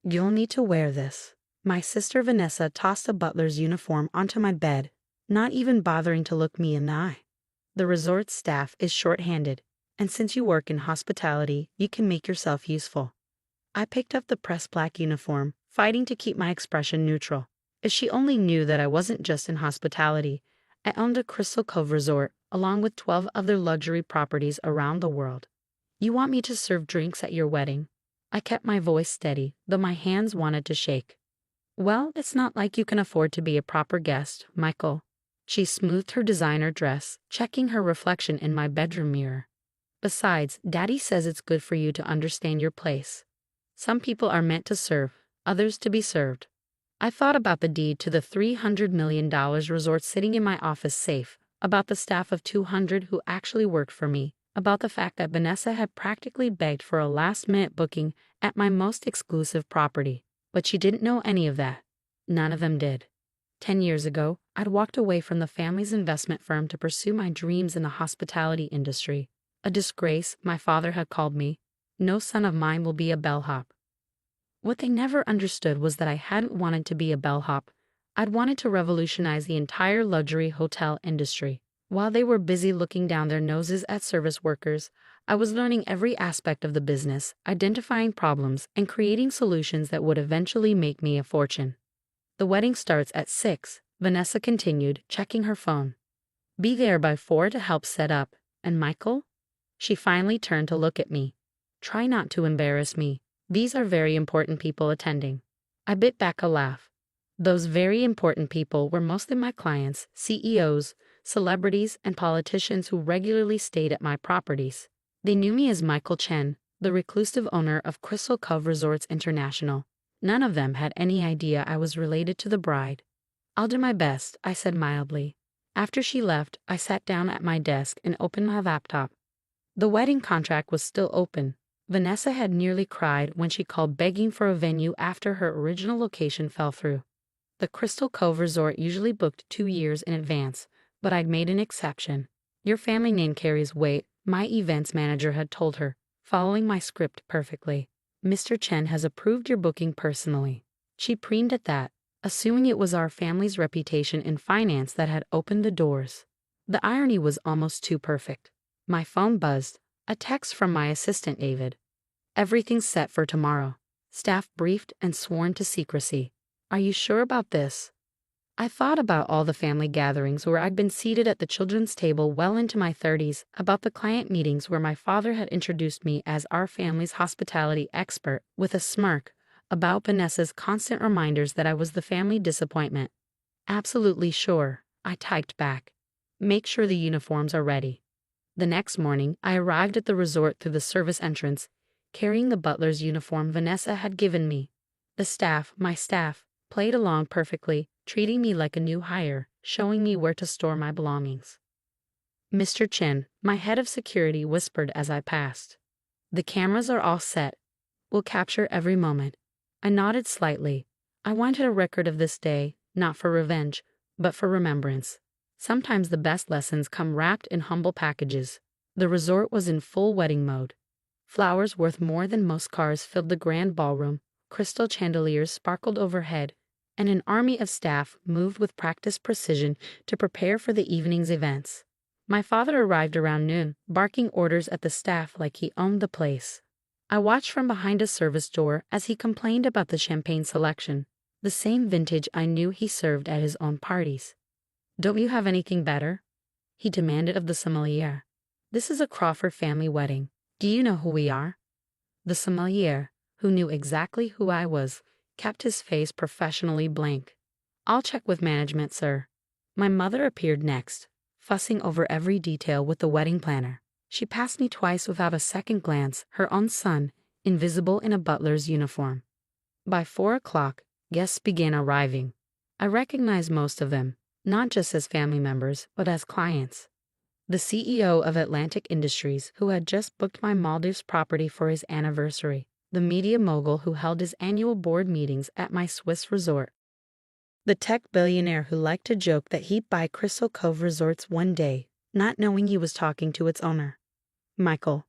You'll need to wear this. My sister Vanessa tossed a butler's uniform onto my bed, not even bothering to look me in the eye. The resort staff is short-handed, and since you work in hospitality, you can make yourself useful. I picked up the pressed black uniform, fighting to keep my expression neutral. If she only knew that I wasn't just in hospitality, I owned a Crystal Cove resort, along with 12 other luxury properties around the world. You want me to serve drinks at your wedding? I kept my voice steady, though my hands wanted to shake. Well, it's not like you can afford to be a proper guest, Michael. She smoothed her designer dress, checking her reflection in my bedroom mirror. Besides, Daddy says it's good for you to understand your place. Some people are meant to serve, others to be served. I thought about the deed to the $300 million resort sitting in my office safe, about the staff of 200 who actually worked for me, about the fact that Vanessa had practically begged for a last-minute booking at my most exclusive property. But she didn't know any of that. None of them did. 10 years ago, I'd walked away from the family's investment firm to pursue my dreams in the hospitality industry. A disgrace, my father had called me. No son of mine will be a bellhop. What they never understood was that I hadn't wanted to be a bellhop. I'd wanted to revolutionize the entire luxury hotel industry. While they were busy looking down their noses at service workers, I was learning every aspect of the business, identifying problems, and creating solutions that would eventually make me a fortune. The wedding starts at 6, Vanessa continued, checking her phone. Be there by 4 to help set up. And Michael? She finally turned to look at me. Try not to embarrass me. These are very important people attending. I bit back a laugh. Those very important people were mostly my clients, CEOs, celebrities, and politicians who regularly stayed at my properties. They knew me as Michael Chen, the reclusive owner of Crystal Cove Resorts International. None of them had any idea I was related to the bride. I'll do my best, I said mildly. After she left, I sat down at my desk and opened my laptop. The wedding contract was still open. Vanessa had nearly cried when she called begging for a venue after her original location fell through. The Crystal Cove Resort usually booked 2 years in advance, but I'd made an exception. Your family name carries weight, my events manager had told her, following my script perfectly. Mr. Chen has approved your booking personally. She preened at that, assuming it was our family's reputation in finance that had opened the doors. The irony was almost too perfect. My phone buzzed, a text from my assistant David. Everything's set for tomorrow. Staff briefed and sworn to secrecy. Are you sure about this? I thought about all the family gatherings where I'd been seated at the children's table well into my 30s, about the client meetings where my father had introduced me as our family's hospitality expert, with a smirk, about Vanessa's constant reminders that I was the family disappointment. Absolutely sure, I typed back. Make sure the uniforms are ready. The next morning, I arrived at the resort through the service entrance, carrying the butler's uniform Vanessa had given me. The staff, my staff, played along perfectly, treating me like a new hire, showing me where to store my belongings. Mr. Chen, my head of security, whispered as I passed. The cameras are all set. We'll capture every moment. I nodded slightly. I wanted a record of this day, not for revenge, but for remembrance. Sometimes the best lessons come wrapped in humble packages. The resort was in full wedding mode. Flowers worth more than most cars filled the grand ballroom, crystal chandeliers sparkled overhead, and an army of staff moved with practiced precision to prepare for the evening's events. My father arrived around noon, barking orders at the staff like he owned the place. I watched from behind a service door as he complained about the champagne selection, the same vintage I knew he served at his own parties. Don't you have anything better? He demanded of the sommelier. This is a Crawford family wedding. Do you know who we are? The sommelier, who knew exactly who I was, kept his face professionally blank. I'll check with management, sir. My mother appeared next, fussing over every detail with the wedding planner. She passed me twice without a second glance, her own son, invisible in a butler's uniform. By 4 o'clock, guests began arriving. I recognized most of them, not just as family members, but as clients. The CEO of Atlantic Industries, who had just booked my Maldives property for his anniversary. The media mogul who held his annual board meetings at my Swiss resort. The tech billionaire who liked to joke that he'd buy Crystal Cove Resorts one day, not knowing he was talking to its owner. Michael.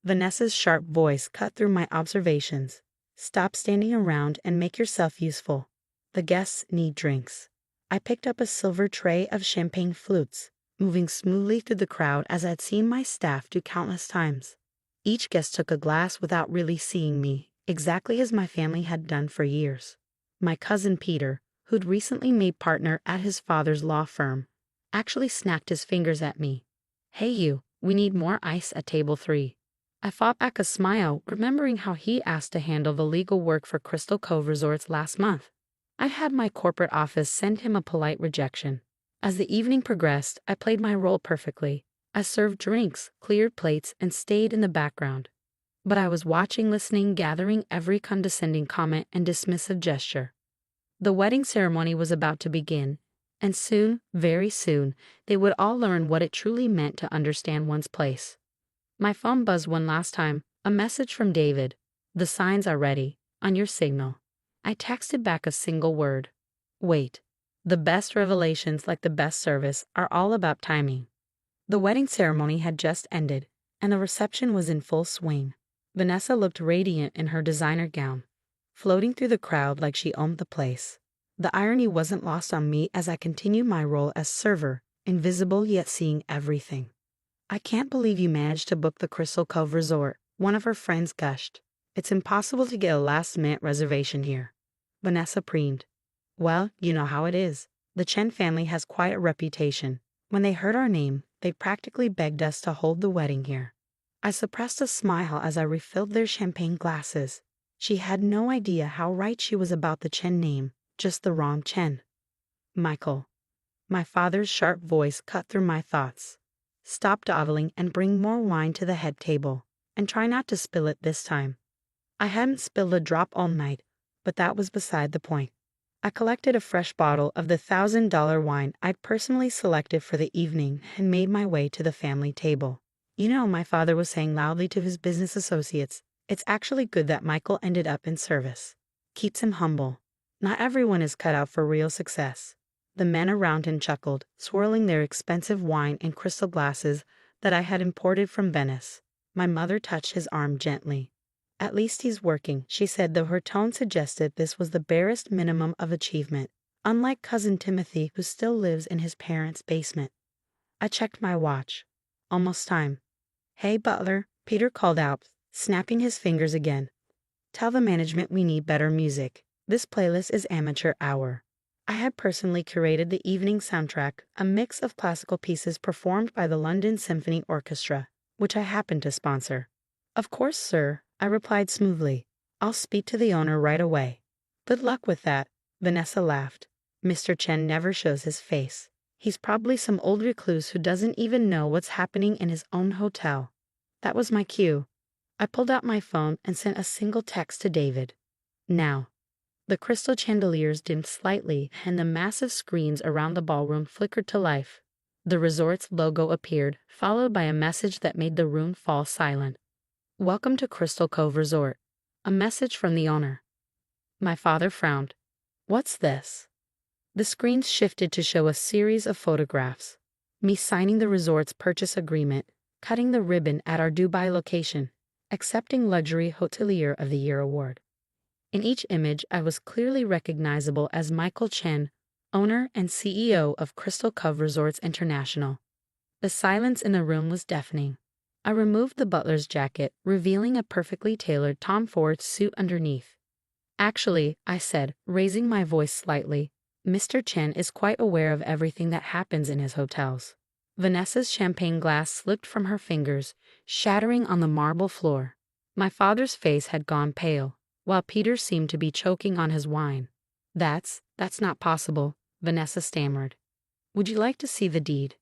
Vanessa's sharp voice cut through my observations. Stop standing around and make yourself useful. The guests need drinks. I picked up a silver tray of champagne flutes, moving smoothly through the crowd as I'd seen my staff do countless times. Each guest took a glass without really seeing me, exactly as my family had done for years. My cousin Peter, who'd recently made partner at his father's law firm, actually snapped his fingers at me. "Hey you, we need more ice at table 3. I fought back a smile, remembering how he asked to handle the legal work for Crystal Cove Resorts last month. I had my corporate office send him a polite rejection. As the evening progressed, I played my role perfectly. I served drinks, cleared plates, and stayed in the background. But I was watching, listening, gathering every condescending comment and dismissive gesture. The wedding ceremony was about to begin, and soon, very soon, they would all learn what it truly meant to understand one's place. My phone buzzed one last time, a message from David. "The signs are ready, on your signal." I texted back a single word. "Wait." The best revelations, like the best service, are all about timing. The wedding ceremony had just ended, and the reception was in full swing. Vanessa looked radiant in her designer gown, floating through the crowd like she owned the place. The irony wasn't lost on me as I continued my role as server, invisible yet seeing everything. "I can't believe you managed to book the Crystal Cove Resort," one of her friends gushed. "It's impossible to get a last-minute reservation here." Vanessa preened. "Well, you know how it is. The Chen family has quite a reputation. When they heard our name, they practically begged us to hold the wedding here." I suppressed a smile as I refilled their champagne glasses. She had no idea how right she was about the Chen name, just the wrong Chen. "Michael." My father's sharp voice cut through my thoughts. "Stop dawdling and bring more wine to the head table. And try not to spill it this time." I hadn't spilled a drop all night, but that was beside the point. I collected a fresh bottle of the $1,000 wine I'd personally selected for the evening and made my way to the family table. "You know," my father was saying loudly to his business associates, "it's actually good that Michael ended up in service. Keeps him humble. Not everyone is cut out for real success." The men around him chuckled, swirling their expensive wine in crystal glasses that I had imported from Venice. My mother touched his arm gently. "At least he's working," she said, though her tone suggested this was the barest minimum of achievement, unlike cousin Timothy, who still lives in his parents' basement. I checked my watch. Almost time. "Hey, Butler," Peter called out, snapping his fingers again. "Tell the management we need better music. This playlist is amateur hour." I had personally curated the evening soundtrack, a mix of classical pieces performed by the London Symphony Orchestra, which I happened to sponsor. "Of course, sir," I replied smoothly. "I'll speak to the owner right away." "Good luck with that," Vanessa laughed. "Mr. Chen never shows his face. He's probably some old recluse who doesn't even know what's happening in his own hotel." That was my cue. I pulled out my phone and sent a single text to David. "Now." The crystal chandeliers dimmed slightly, and the massive screens around the ballroom flickered to life. The resort's logo appeared, followed by a message that made the room fall silent. "Welcome to Crystal Cove Resort." A message from the owner. My father frowned. "What's this?" The screens shifted to show a series of photographs. Me signing the resort's purchase agreement, cutting the ribbon at our Dubai location, accepting Luxury Hotelier of the Year award. In each image, I was clearly recognizable as Michael Chen, owner and CEO of Crystal Cove Resorts International. The silence in the room was deafening. I removed the butler's jacket, revealing a perfectly tailored Tom Ford suit underneath. "Actually," I said, raising my voice slightly, "Mr. Chen is quite aware of everything that happens in his hotels." Vanessa's champagne glass slipped from her fingers, shattering on the marble floor. My father's face had gone pale, while Peter seemed to be choking on his wine. That's not possible," Vanessa stammered. "Would you like to see the deed?"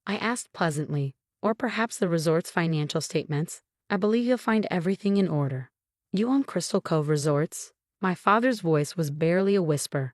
I asked pleasantly. "Or perhaps the resort's financial statements? I believe you'll find everything in order." "You own Crystal Cove Resorts?" My father's voice was barely a whisper.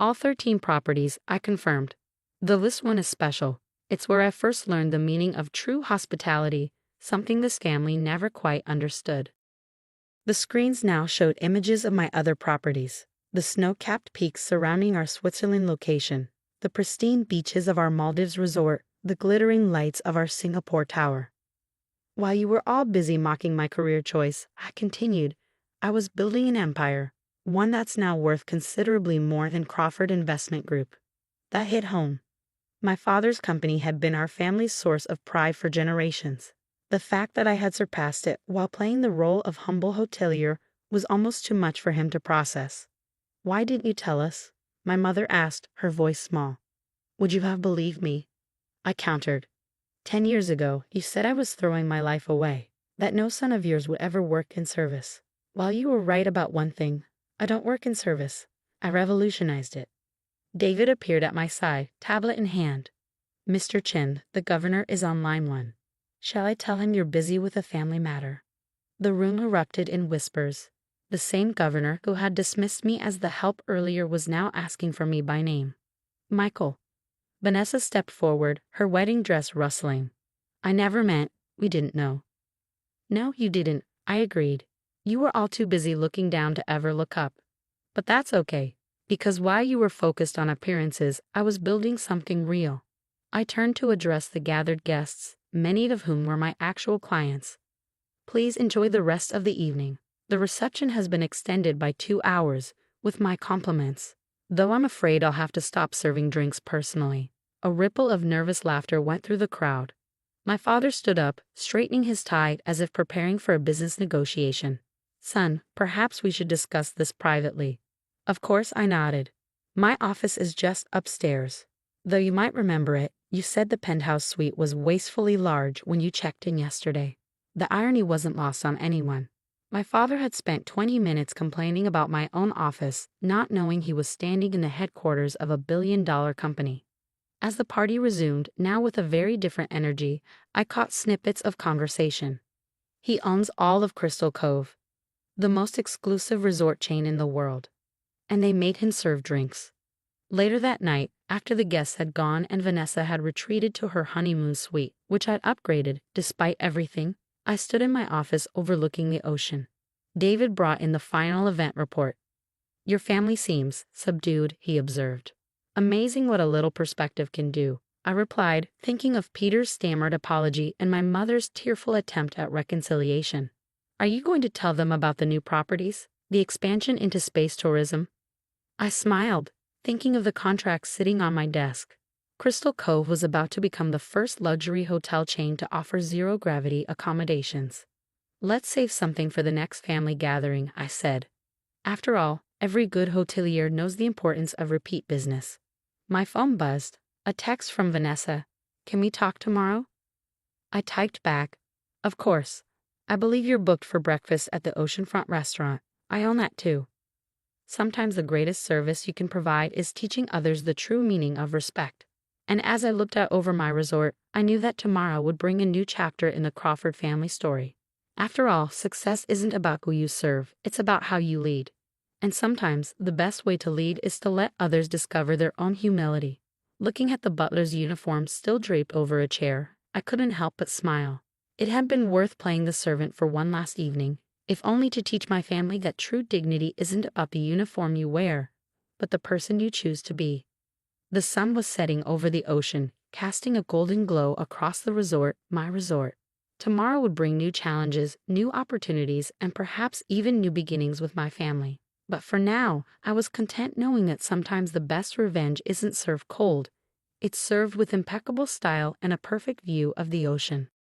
"All 13 properties," I confirmed. "The list one is special. It's where I first learned the meaning of true hospitality, something this family never quite understood." The screens now showed images of my other properties, the snow-capped peaks surrounding our Switzerland location, the pristine beaches of our Maldives resort, the glittering lights of our Singapore tower. "While you were all busy mocking my career choice," I continued, I was building an empire, one that's now worth considerably more than Crawford Investment Group. That hit home. My father's company had been our family's source of pride for generations. The fact that I had surpassed it while playing the role of humble hotelier was almost too much for him to process. "Why didn't you tell us?" my mother asked, her voice small. "Would you have believed me?" I countered. 10 years ago, you said I was throwing my life away, that no son of yours would ever work in service. While you were right about one thing, I don't work in service. I revolutionized it." David appeared at my side, tablet in hand. "Mr. Chin, the governor is on line 1. Shall I tell him you're busy with a family matter?" The room erupted in whispers. The same governor who had dismissed me as the help earlier was now asking for me by name. "Michael." Vanessa stepped forward, her wedding dress rustling. "I never meant, we didn't know." "No, you didn't," I agreed. "You were all too busy looking down to ever look up. But that's okay, because while you were focused on appearances, I was building something real." I turned to address the gathered guests, many of whom were my actual clients. "Please enjoy the rest of the evening. The reception has been extended by 2 hours, with my compliments. Though I'm afraid I'll have to stop serving drinks personally." A ripple of nervous laughter went through the crowd. My father stood up, straightening his tie as if preparing for a business negotiation. "Son, perhaps we should discuss this privately." Of course, I nodded. "My office is just upstairs. Though you might remember it, you said the penthouse suite was wastefully large when you checked in yesterday." The irony wasn't lost on anyone. My father had spent 20 minutes complaining about my own office, not knowing he was standing in the headquarters of a billion-dollar company. As the party resumed, now with a very different energy, I caught snippets of conversation. "He owns all of Crystal Cove, the most exclusive resort chain in the world. And they made him serve drinks." Later that night, after the guests had gone and Vanessa had retreated to her honeymoon suite, which I'd upgraded despite everything, I stood in my office overlooking the ocean. David brought in the final event report. "Your family seems subdued," he observed. "Amazing what a little perspective can do," I replied, thinking of Peter's stammered apology and my mother's tearful attempt at reconciliation. "Are you going to tell them about the new properties, the expansion into space tourism?" I smiled, thinking of the contract sitting on my desk. Crystal Cove was about to become the first luxury hotel chain to offer zero-gravity accommodations. "Let's save something for the next family gathering," I said. After all, every good hotelier knows the importance of repeat business. My phone buzzed. A text from Vanessa. "Can we talk tomorrow?" I typed back, "Of course. I believe you're booked for breakfast at the oceanfront restaurant. I own that too." Sometimes the greatest service you can provide is teaching others the true meaning of respect. And as I looked out over my resort, I knew that tomorrow would bring a new chapter in the Crawford family story. After all, success isn't about who you serve, it's about how you lead. And sometimes the best way to lead is to let others discover their own humility. Looking at the butler's uniform still draped over a chair, I couldn't help but smile. It had been worth playing the servant for one last evening, if only to teach my family that true dignity isn't about the uniform you wear, but the person you choose to be. The sun was setting over the ocean, casting a golden glow across the resort, my resort. Tomorrow would bring new challenges, new opportunities, and perhaps even new beginnings with my family. But for now, I was content knowing that sometimes the best revenge isn't served cold. It's served with impeccable style and a perfect view of the ocean.